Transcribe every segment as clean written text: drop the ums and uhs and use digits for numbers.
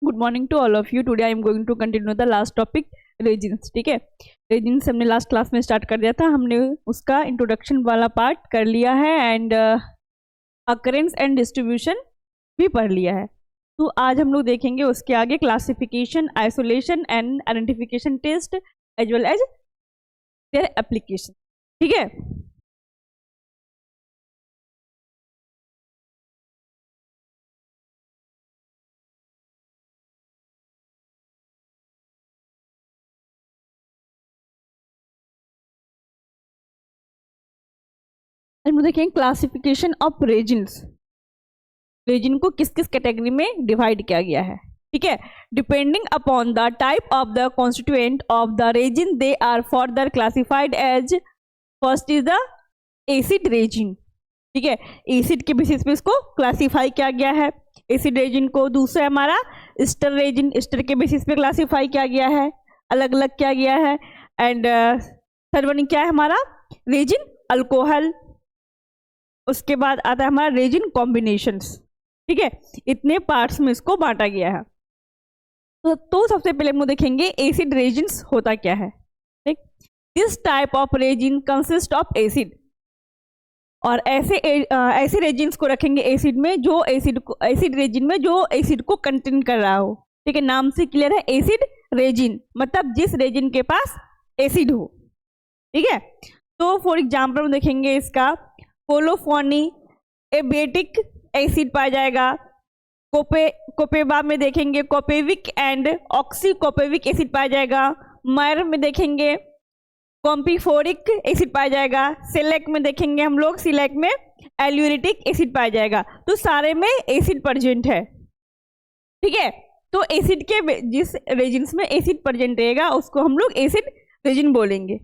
Good morning to all of you. Today I am going to continue the last topic resins. ठीक है, resins हमने last class में start कर दिया था, हमने उसका इंट्रोडक्शन वाला पार्ट कर लिया है एंड अकरेंस एंड डिस्ट्रीब्यूशन भी पढ़ लिया है। तो आज हम लोग देखेंगे उसके आगे classification, isolation and identification test as well as their application. ठीक है, हम लोग देखेंगे क्लासिफिकेशन ऑफ रेजिन्स। रेजिन को किस किस कैटेगरी में डिवाइड किया गया है। ठीक है, depending upon the type of the constituent of the resin they are further classified as first is the acid resin. ठीक है, एसिड के बेसिस पे इसको क्लासिफाई किया गया है एसिड रेजिन को। दूसरा हमारा स्टर रेजिन, स्टर के बेसिस पे क्लासिफाई किया गया है, अलग अलग किया गया है। एंड थर्ड वन क्या है हमारा रेजिन अल्कोहल। उसके बाद आता है हमारा रेजिन कॉम्बिनेशंस। ठीक है, इतने पार्ट्स में इसको बांटा गया है। तो सबसे पहले हम लोग देखेंगे एसिड रेजिन्स होता क्या है। ठीक, this type of resin consist of acid. और ऐसे रेजिन्स को रखेंगे एसिड में जो एसिड रेजिन में जो एसिड को कंटेन कर रहा हो। ठीक है, नाम से क्लियर है, एसिड रेजिन मतलब जिस रेजिन के पास एसिड हो। ठीक है, तो फॉर एग्जाम्पल देखेंगे इसका कोलोफोनी एबेटिक एसिड पाया जाएगा। कोपेबा में देखेंगे कोपेविक एंड ऑक्सीकोपेविक एसिड पाया जाएगा। मायर में देखेंगे कॉम्पीफोरिक एसिड पाया जाएगा। सिलेक में देखेंगे हम लोग, सिलेक में एल्यूरिटिक एसिड पाया जाएगा। तो सारे में एसिड प्रेजेंट है। ठीक है, तो एसिड के जिस रेजिन्स में एसिड प्रेजेंट रहेगा उसको हम लोग एसिड रेजिन बोलेंगे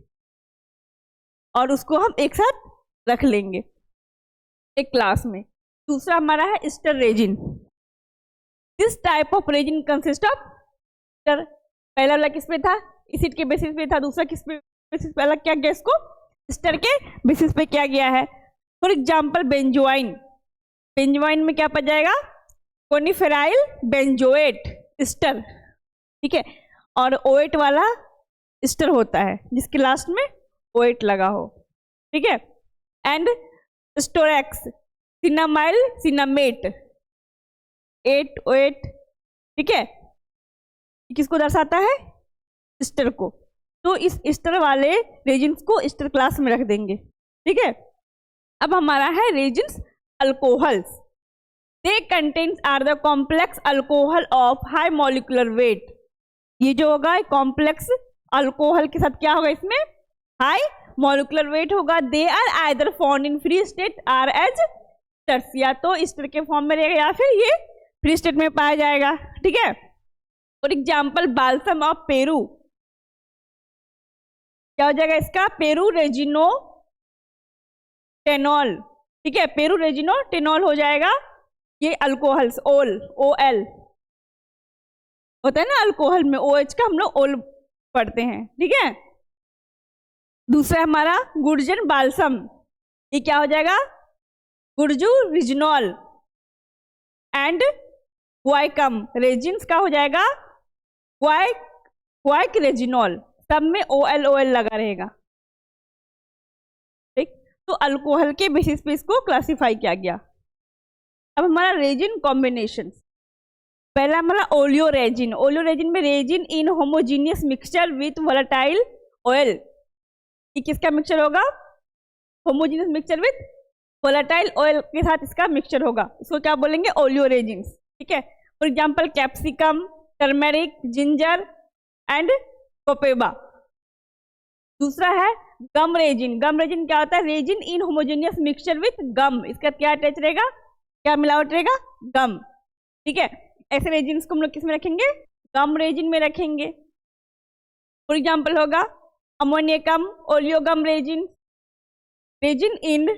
और उसको हम एक साथ रख लेंगे एक क्लास में। दूसरा हमारा है ester resin. This type of resin consist of ester. पहला वाला किस पे था, एसिड के बेसिस पे था। दूसरा किस पे बेसिस पे अलग किया गया, इसको स्टर के बेसिस पे किया गया है। फॉर एग्जांपल बेंजोइन, बेंजोइन में क्या पा जाएगा कोनिफेराइल बेंजोएट स्टर। ठीक है, और ओएट वाला स्टर होता है जिसके लास्ट में ओएट लगा हो। ठीक है, एंड स्टोरेक्स सिनामाइल सिनामेट 8 ओएट। ठीक है, किसको दर्शाता है स्टर को। तो इस स्टर वाले रेजिन्स को स्टर क्लास में रख देंगे। ठीक है, अब हमारा है resins alcohols. They contains are the complex alcohol of high molecular weight. ये जो होगा कॉम्प्लेक्स अल्कोहल के साथ क्या होगा, इसमें हाई मॉलिक्यूलर वेट होगा। They are either found in free state or as esters, या तो स्टर के फॉर्म में रहेगा या फिर ये फ्री स्टेट में पाया जाएगा। ठीक है, for example balsam of Peru, क्या हो जाएगा इसका पेरू रेजिनो टेनॉल। ठीक है, पेरू रेजिनो टेनॉल हो जाएगा। ये अल्कोहल्स ओल OL होता है ना अल्कोहल में, OH का हम लोग ओल पढ़ते हैं। ठीक है, दूसरा हमारा गुर्जन बाल्सम, ये क्या हो जाएगा गुर्जू रिजनॉल एंड वाइकम रेजिन्स का हो जाएगा वाइक रेजिनॉल। सब में OL लगा रहेगा। ठीक, तो अल्कोहल के बेसिस पे इसको क्लासिफाई किया गया। अब हमारा रेजिन कॉम्बिनेशन, पहला हमारा ओलियो रेजिन। ओलियो रेजिन में resin in homogeneous mixture with volatile oil. ये किसका मिक्सचर होगा, homogeneous mixture with volatile oil के साथ इसका मिक्सचर होगा, इसको क्या बोलेंगे ओलियो रेजिन्स। ठीक है, for example capsicum, turmeric, ginger and copaiba. दूसरा है गम रेजिन। गम रेजिन क्या होता है, resin in homogeneous mixture with gum. इसका क्या अटैच रहेगा, क्या मिलावट रहेगा, गम। ठीक है, ऐसे रेजिन्स को हम लोग किस में रखेंगे, गम रेजिन में रखेंगे। फॉर एग्जांपल होगा अमोनियकम ओलियोगम रेजिन, रेजिन इन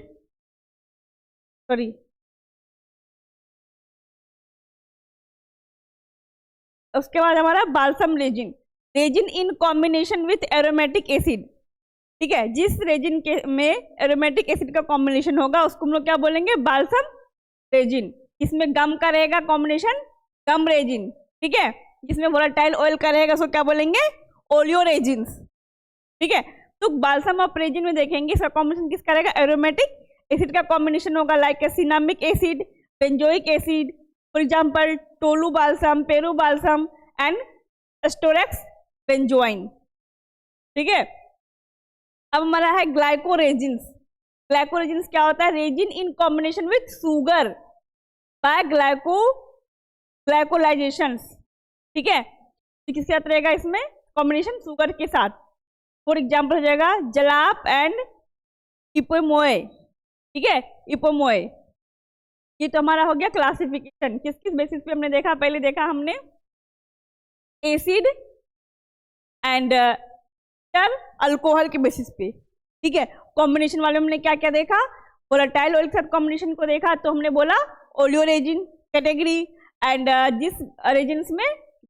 उसके बाद हमारा balsam resin, resin in combination with aromatic acid. ठीक है, जिस रेजिन के में एरोमेटिक एसिड का कॉम्बिनेशन होगा उसको हम लोग क्या बोलेंगे बाल्सम रेजिन। इसमें गम का रहेगा कॉम्बिनेशन गम रेजिन। ठीक है, जिसमें वोलेटाइल ऑयल का रहेगा उसको क्या बोलेंगे, ओलियो रेजिन्स। ठीक है, तो बाल्सम ऑफ रेजिन में देखेंगे इसका कॉम्बिनेशन किसका रहेगा, एरोमेटिक एसिड का कॉम्बिनेशन होगा, like cinnamic acid, benzoic acid, for example tolu balsam, Peru balsam and storax benzoin. ठीक है, अब हमारा है ग्लाइकोरेजिन्स। ग्लाइकोरेजिन्स क्या होता है, resin in combination with sugar by glycosylations. ठीक है, तो किसके साथ रहेगा इसमें कॉम्बिनेशन, शुगर के साथ। फॉर एग्जांपल हो जाएगा जलाप एंड इपोमोए। ठीक है, इपोमोए। ये तो हमारा हो गया क्लासिफिकेशन, किस किस बेसिस पे हमने देखा, पहले देखा हमने एसिड एंड अल्कोहल के बेसिस पे। ठीक है, कॉम्बिनेशन वाले हमने क्या क्या देखा, वोलेटाइल ऑयल के साथ कॉम्बिनेशन को देखा तो हमने बोला ओलियो रेजिन कैटेगरी, एंड जिस रेजिन्स में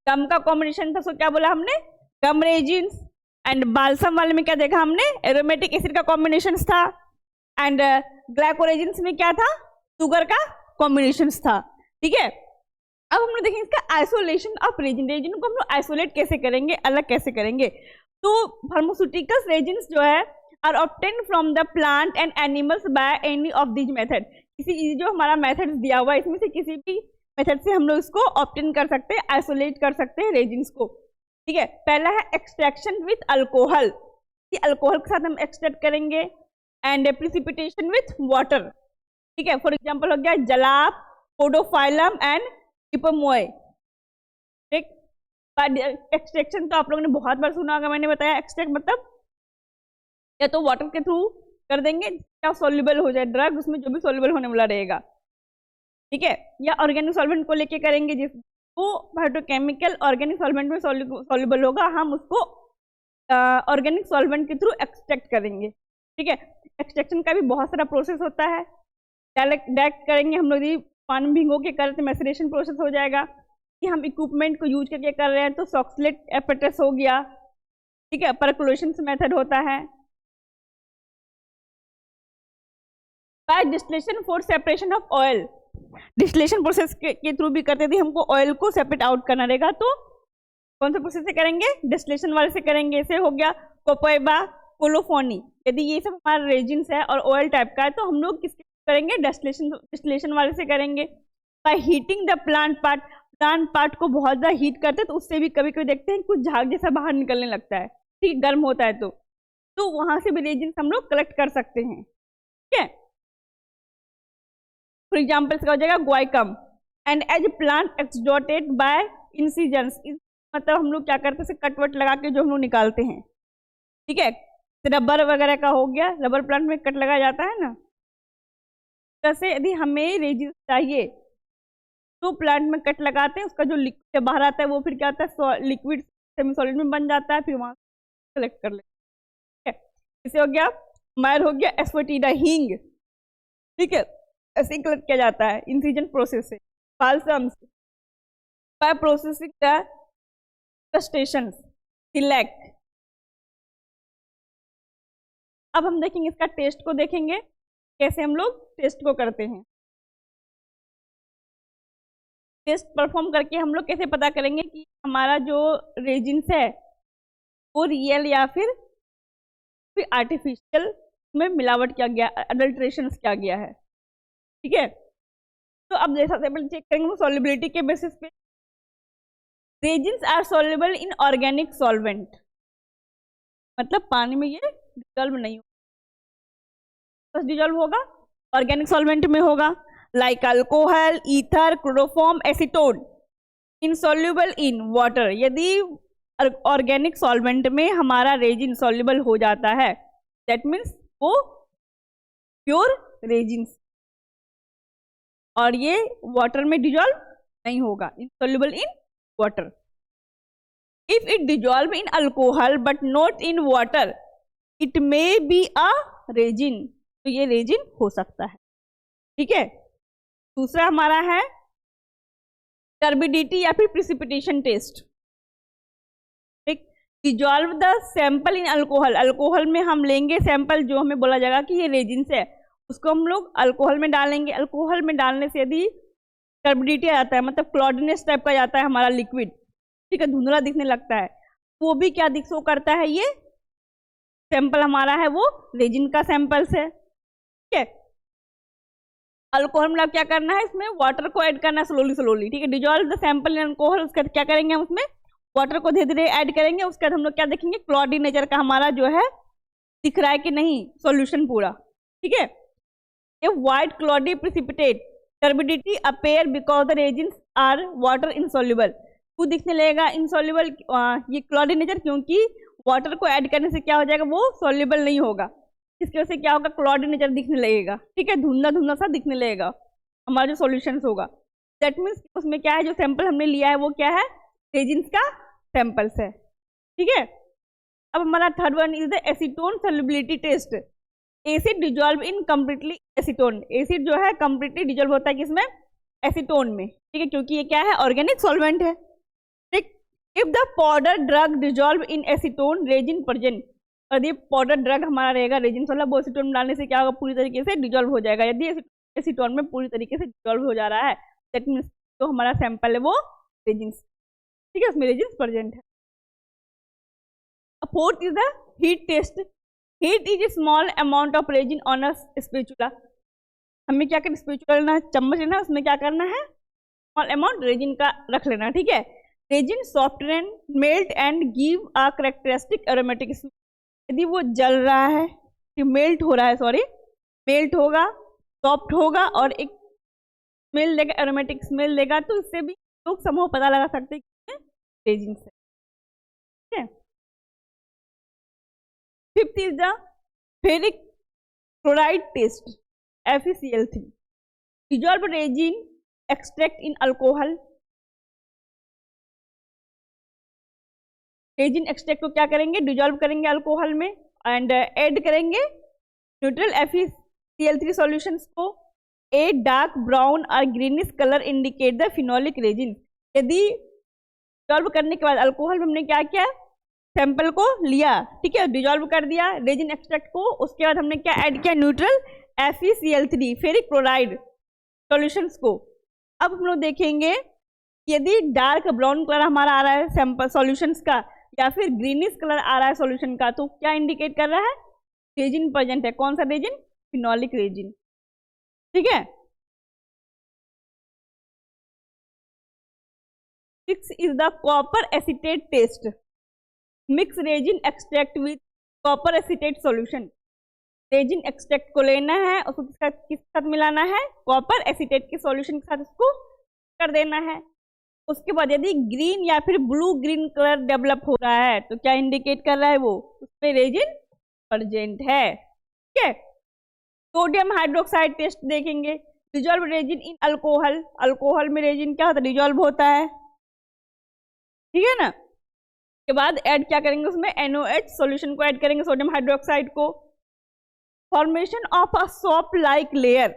गम का कॉम्बिनेशन था उसको क्या बोला हमने, गम रेजिन्स। एंड बाल्सम वाले में क्या देखा हमने, एरोमेटिक एसिड का कॉम्बिनेशन था, एंड ग्लाइकोरेजिन्स में क्या था, शुगर का कॉम्बिनेशन था। ठीक है, अब हम लोग देखेंगे इसका आइसोलेशन ऑफ रेजिन। रेजिन को हम लोग आइसोलेट कैसे करेंगे, अलग कैसे करेंगे। तो फार्मास्यूटिकल्स रेजिन्स जो है are obtain from the plant and animals by any of this method. किसी जो हमारा मेथड दिया हुआ है इसमें से किसी भी मेथड से हम लोग इसको ऑब्टेन कर सकते हैं, आइसोलेट कर सकते हैं रेजिन्स को। ठीक है, पहला है एक्सट्रैक्शन विथ अल्कोहल, अल्कोहल के साथ हम एक्सट्रैक्ट करेंगे, एंड प्रिसिपिटेशन विथ वाटर। ठीक है, फॉर एग्जांपल हो गया जलाप, पोडोफाइलम एंड इपोमोए। ठीक, एक्सट्रैक्शन तो आप लोगों ने बहुत बार सुना होगा, मैंने बताया एक्सट्रैक्ट मतलब या तो वाटर के थ्रू कर देंगे या सॉल्युबल हो जाए ड्रग, उसमें जो भी सॉल्युबल होने वाला रहेगा। ठीक है, या ऑर्गेनिक सॉल्वेंट को लेके करेंगे जिसको हाइड्रोकेमिकल ऑर्गेनिक सॉल्वेंट में सॉल्युबल होगा, हम उसको ऑर्गेनिक सॉल्वेंट के थ्रू एक्सट्रैक्ट करेंगे। ठीक है, एक्सट्रैक्शन का भी बहुत सारा प्रोसेस होता है, डायरेक्ट करेंगे हम लोग पानी में भिगो के करते मैसरेशन प्रोसेस हो जाएगा, कि हम इक्विपमेंट को यूज करके कर रहे हैं तो सॉक्सलेट एपेटस हो गया। ठीक है, परकुलेशन मेथड होता है, by distillation for separation of oil. Distillation process के थ्रू भी करते थे, हमको ऑयल को सेपरेट आउट करना रहेगा तो कौन से प्रोसेस से करेंगे, डिस्टिलेशन वाले से करेंगे। इसे हो गया कोपोएबा, कोलोफोनी। यदि ये सब हमारा रेजिन्स है और ऑयल टाइप का है तो हम लोग किसके करेंगे, डिस्टिलेशन वाले से करेंगे। By heating the plant part को बहुत ज़्यादा हीट करते हैं तो उससे भी कभी कभी देखते हैं कुछ झाग जैसा बाहर निकलने लगता है, ठीक, गर्म होता है तो वहां से भी रेजिन्स हम लोग कलेक्ट कर सकते हैं। ठीक है, फॉर एग्जाम्पल इसका हो जाएगा guaiacum, and as plant exudated by incisions. मतलब हम लोग क्या करते हैं, कटवट लगा के जो हम लोग निकालते हैं। ठीक है, रबर वगैरह का हो गया, रबर प्लांट में कट लगाया जाता है ना, जैसे यदि हमें रेजिन चाहिए तो प्लांट में कट लगाते हैं, उसका जो लिक्विड बाहर आता है वो फिर क्या होता है, लिक्विड सेमी सॉलिड में बन जाता है, फिर वहां कलेक्ट कर लेते हैं। इसे हो गया मायर, हो गया एस्फोटिडा, हींग। ठीक है, ऐसे ही कलेक्ट किया जाता है इंसिजन प्रोसेस से। बाल्सम्स बाय प्रोसेसिंग द क्रस्टेशंस, सिलेक्ट। अब हम देखेंगे इसका टेस्ट को, देखेंगे कैसे हम लोग टेस्ट को करते हैं। टेस्ट परफॉर्म करके हम लोग कैसे पता करेंगे कि हमारा जो रेजिन्स है वो रियल या फिर आर्टिफिशियल में मिलावट किया गया, अडल्ट्रेशन किया गया है। ठीक है, तो अब जैसा से चेक करेंगे सॉल्युबिलिटी के बेसिस पे। Resins are soluble in organic solvent, मतलब पानी में ये डिजॉल्व नहीं होगा, बस डिजॉल्व होगा ऑर्गेनिक सॉल्वेंट में होगा, like alcohol, ether, chloroform, acetone. Insoluble in water, यदि ऑर्गेनिक सॉल्वेंट में हमारा रेजिन सॉल्युबल हो जाता है दैट मीन्स वो प्योर रेजिन्स, और ये वाटर में डिजॉल्व नहीं होगा, insoluble in water. If it dissolve in alcohol but not in water it may be a resin, तो ये रेजिन हो सकता है। ठीक है, दूसरा हमारा है टर्बिडिटी या फिर प्रिसिपिटेशन टेस्ट। ठीक, dissolve the sample in alcohol, alcohol में हम लेंगे सैंपल जो हमें बोला जाएगा कि ये रेजिन्स है, उसको हम लोग अल्कोहल में डालेंगे। अल्कोहल में डालने से यदि टर्बिडिटी आ जाता है, मतलब क्लॉडिनेस टाइप का जाता है हमारा लिक्विड, ठीक है, धुंधला दिखने लगता है, वो भी क्या दिख शो करता है, ये सैंपल हमारा है वो रेजिन का सैंपल है, ठीक है। अल्कोहल मतलब क्या करना है, इसमें वाटर को ऐड करना है स्लोली स्लोली, ठीक है, dissolve the sample in alcohol, उसका क्या करेंगे हम उसमें वाटर को धीरे धीरे ऐड करेंगे, उसके बाद हम लोग क्या देखेंगे क्लॉडी नेचर का हमारा जो है दिख रहा है कि नहीं सॉल्यूशन पूरा, ठीक है। A white cloudy precipitate turbidity appear because the resins are water insoluble, वो दिखने लगेगा इनसॉल्युबल, ये क्लॉडी नेचर क्योंकि वाटर को ऐड करने से क्या हो जाएगा वो सॉल्युबल नहीं होगा, इसकी वजह से क्या होगा क्लॉडी नेचर दिखने लगेगा, ठीक है, धुंधला धुंधला सा दिखने लगेगा हमारा जो सॉल्यूशंस होगा। दैट मीन्स उसमें क्या है जो सैंपल हमने लिया है वो क्या है रेजिन्स का सैंपल्स है, ठीक है। अब हमारा third one is the acetone solubility test, acid dissolve in completely acetone, acid जो है कंप्लीटली डिजॉल्व होता है किसमें एसीटोन में, ठीक है, क्योंकि ये क्या है ऑर्गेनिक सॉल्वेंट है, ठीक। If the powder drug dissolve in acetone resin present, यदि पाउडर ड्रग हमारा रहेगा रेजिन वाला वो एसीटोन में डालने से क्या होगा पूरी तरीके से डिजॉल्व हो जाएगा, यदि एसीटोन में पूरी तरीके से डिजॉल्व हो जा रहा है दैट मीन्स जो हमारा सैंपल है वो रेजिन, ठीक है, उसमें रेजिन प्रेजेंट है। Fourth is the heat test, heat is a small amount of resin on a spatula, हमें क्या करना स्पैचुला लेना चम्मच लेना उसमें क्या करना है स्मॉल अमाउंट रेजिन का रख लेना, ठीक है। Resin soften melt and give a characteristic aromatic, यदि वो जल रहा है कि मेल्ट हो रहा है सॉरी मेल्ट होगा सॉफ्ट होगा और एक स्मेल देगा एरोमेटिक स्मेल देगा, तो इससे भी लोग समूह पता लगा सकते हैं कि रेजिन से, ठीक है। Fifth is the ferric chloride test FeCl3, dissolve resin extract in alcohol, resin extract को क्या करेंगे डिजॉल्व करेंगे अल्कोहल में एंड ऐड करेंगे न्यूट्रल FeCl3 सॉल्यूशंस को, ए डार्क ब्राउन और greenish colour indicate the phenolic resin, यदि डिजॉल्व करने के बाद अल्कोहल में हमने क्या किया सैंपल को लिया, ठीक है, डिजॉल्व कर दिया रेजिन एक्सट्रैक्ट को, उसके बाद हमने क्या ऐड किया neutral FeCl3 ferric chloride solutions को। अब हम लोग देखेंगे यदि डार्क ब्राउन कलर हमारा आ रहा है सैंपल सॉल्यूशंस का या फिर ग्रीनिश कलर आ रहा है सॉल्यूशन का, तो क्या इंडिकेट कर रहा है रेजिन प्रेजेंट है, कौन सा रेजिन फिनोलिक रेजिन, ठीक है। 6 is the copper acetate test, mix resin extract with copper acetate solution, resin extract को लेना है उसको किस साथ मिलाना है कॉपर एसिटेट के सॉल्यूशन के साथ उसको कर देना है, उसके बाद यदि ग्रीन या फिर ब्लू ग्रीन कलर डेवलप हो रहा है तो क्या इंडिकेट कर रहा है वो उसमें रेजिन प्रेजेंट है, ठीक है। सोडियम हाइड्रोक्साइड टेस्ट देखेंगे, dissolve resin in alcohol, alcohol में रेजिन क्या होता है डिजॉल्व होता है, ठीक है ना। के बाद ऐड क्या करेंगे उसमें NOH सॉल्यूशन को ऐड करेंगे सोडियम हाइड्रोक्साइड को, formation of a soap like layer,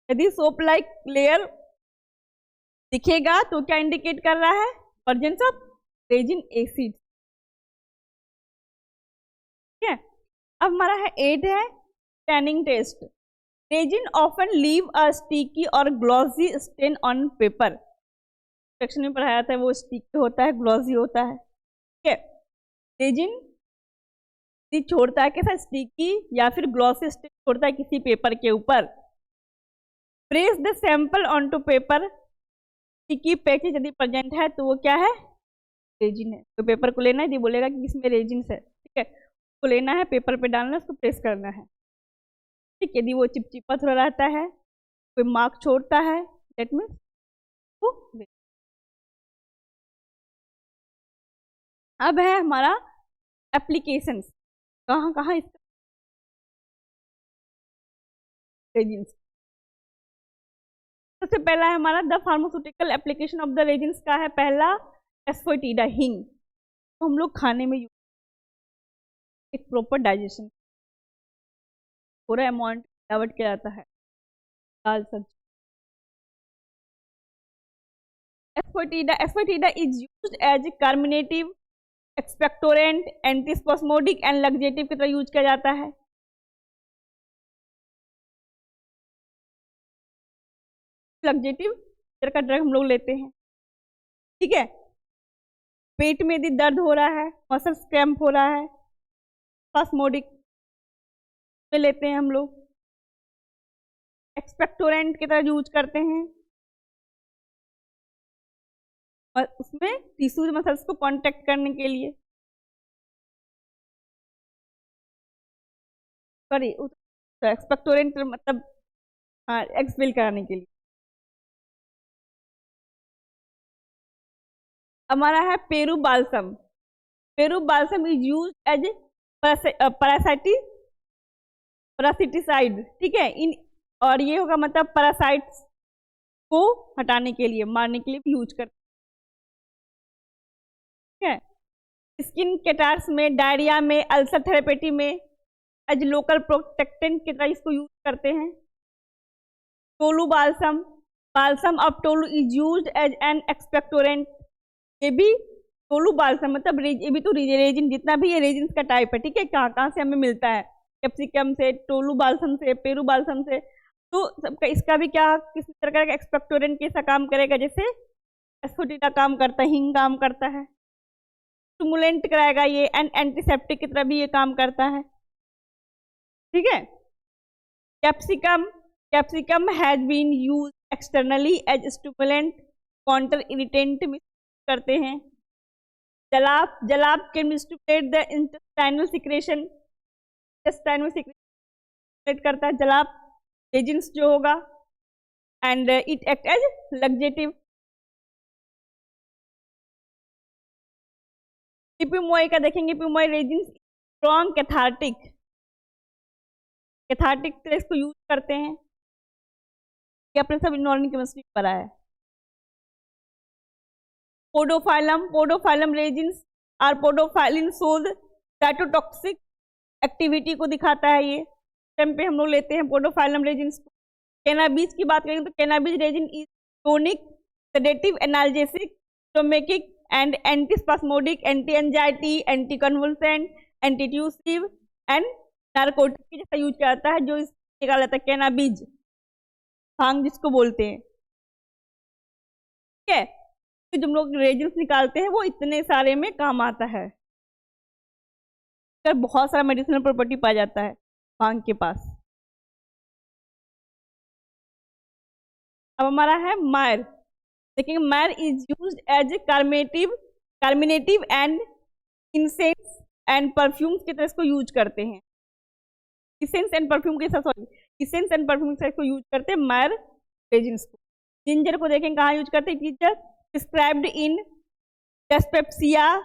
यदि सोप लाइक लेयर दिखेगा तो क्या इंडिकेट कर रहा है प्रेजेंस ऑफ रेजिन एसिड, ठीक है। अब हमारा है 8 है tanning test, resin often leave a sticky और glossy stain on paper, section में पढ़ाया था वो स्टिकी होता है ग्लॉसी होता है, ठीक है। रेजिन छोड़ता है कैसा स्टिकी या फिर ग्लॉसी स्टेन छोड़ता है किसी पेपर के ऊपर, press the sample on to paper, sticky patches यदि प्रेजेंट है तो वो क्या है रेजिन है, तो पेपर को लेना है ये बोलेगा कि इसमें रेजिन है, ठीक है, उसको लेना है पेपर पे डालना है उसको प्रेस करना है, ठीक, यदि वो चिपचिपा थोड़ा रहता है कोई मार्क छोड़ता है दैट मीन्स वो। अब है हमारा एप्लीकेशंस, कहाँ कहाँ इसका रेजिन्स, सबसे पहला है हमारा the pharmaceutical application of the resins का है पहला एस्फोटिडा हिंग, तो हम लोग खाने में यूज एक प्रॉपर डाइजेशन पूरा अमाउंट डाइवर्ट किया जाता है दाल सब्जी। Asafoetida is used as carminative expectorant antispasmodic and laxative की तरह यूज किया जाता है, लग्जेटिव तरह का ड्रग हम लोग लेते हैं, ठीक है। पेट में यदि दर्द हो रहा है, मसल्स क्रैम्प हो रहा है, स्पास्मोडिक में लेते हैं हम लोग। एक्सपेक्टोरेंट की तरह यूज करते हैं और उसमें टिश्यूज मसल्स को कॉन्टेक्ट करने के लिए, सॉरी एक्सपेक्टोरेंट मतलब हाँ एक्सपेल कराने के लिए। हमारा है Peru balsam. Peru balsam is use as parasiticide, ठीक है। इन और ये होगा मतलब पैरासाइट्स को हटाने के लिए, मारने के लिए भी यूज करते हैं। स्किन कैटार्स में, डायरिया में, अल्सर थेरेपेटी में एज लोकल प्रोटेक्टेंट की तरह इसको यूज करते हैं। Tolu balsam, balsam of tolu is use as an expectorant. ये भी टोलू बाल्सम मतलब ये भी तो रेजिन, जितना भी ये रेजिन का टाइप है, ठीक है, कहाँ कहाँ से हमें मिलता है, कैप्सिकम से, टोलू बाल्सम से, पेरू बाल्सम से, तो सबका इसका भी क्या किसी तरह का एक्सपेक्टोरेंट कैसा काम करेगा, जैसे एस्फोटिडा काम करता है, हिंग काम करता है, स्टिमुलेंट कराएगा ये, एंड एंटीसेप्टिक की तरह भी ये काम करता है, ठीक है। Capsicum, capsicum has been use externally as stimulant, counter irritant में करते हैं। Jalap, jalap can stimulate the intestinal secretion, intestinal secretion करता है जलाब रेजिन्स जो होगा, and it act as laxative. Ipomoea का देखेंगे, ipomoea resins strong cathartic, cathartic trace को यूज करते हैं, ये अपने सब इनऑर्गेनिक केमिस्ट्री पढ़ा है। पोडोफाइलम, पोडोफाइलम रेजिन्स और पोडोफाइलिन सोज साइटोटॉक्सिक एक्टिविटी को दिखाता है, ये टाइम पे हम लोग लेते हैं पोडोफाइलम रेजिन्स को। कैनाबीज की बात करें तो cannabis resin is tonic, sedative, analgesic, stomachic and antispasmodic, anti anxiety, anti convulsant, antitussive and narcotic की जैसा यूज किया जाता है, जो इस निकाला जाता है कैनाबीज, भांग जिसको बोलते हैं, ठीक है। तो जो हम लोग रेजिन्स निकालते हैं वो इतने सारे में काम आता है, बहुत सारा मेडिसिनल प्रॉपर्टी पाया जाता है भांग के पास। अब हमारा है मायर, देखिए myrrh is used as carminative and incense and perfumes की तरह इसको यूज करते हैं। इसेंस एंड परफ्यूम के साथ, सॉरी इसेंस एंड परफ्यूम के साथ इसको यूज करते हैं मायर रेजिन्स को। जिंजर को देखें कहाँ यूज करते हैं, ginger described in dyspepsia,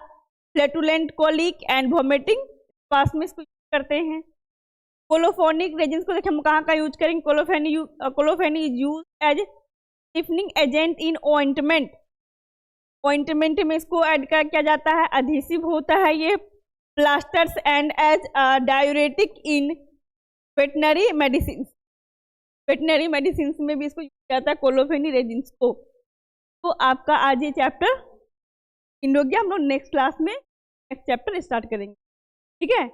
flatulent colic and vomiting पास में इसको यूज करते हैं। कोलोफोनिक रेजिन्स को देखें हम कहाँ का यूज करेंगे, colophony is use as stiffening agent in ointment, ointment में इसको ऐड कर किया जाता है, अधेसिव होता है ये, plasters and as diuretic in veterinary medicine, veterinary medicine में भी इसको यूज किया जाता है कोलोफेनी रेजिन्स को। तो आपका आज ये चैप्टर इन हो गया, हम लोग नेक्स्ट क्लास में नेक्स्ट चैप्टर स्टार्ट करेंगे, ठीक है।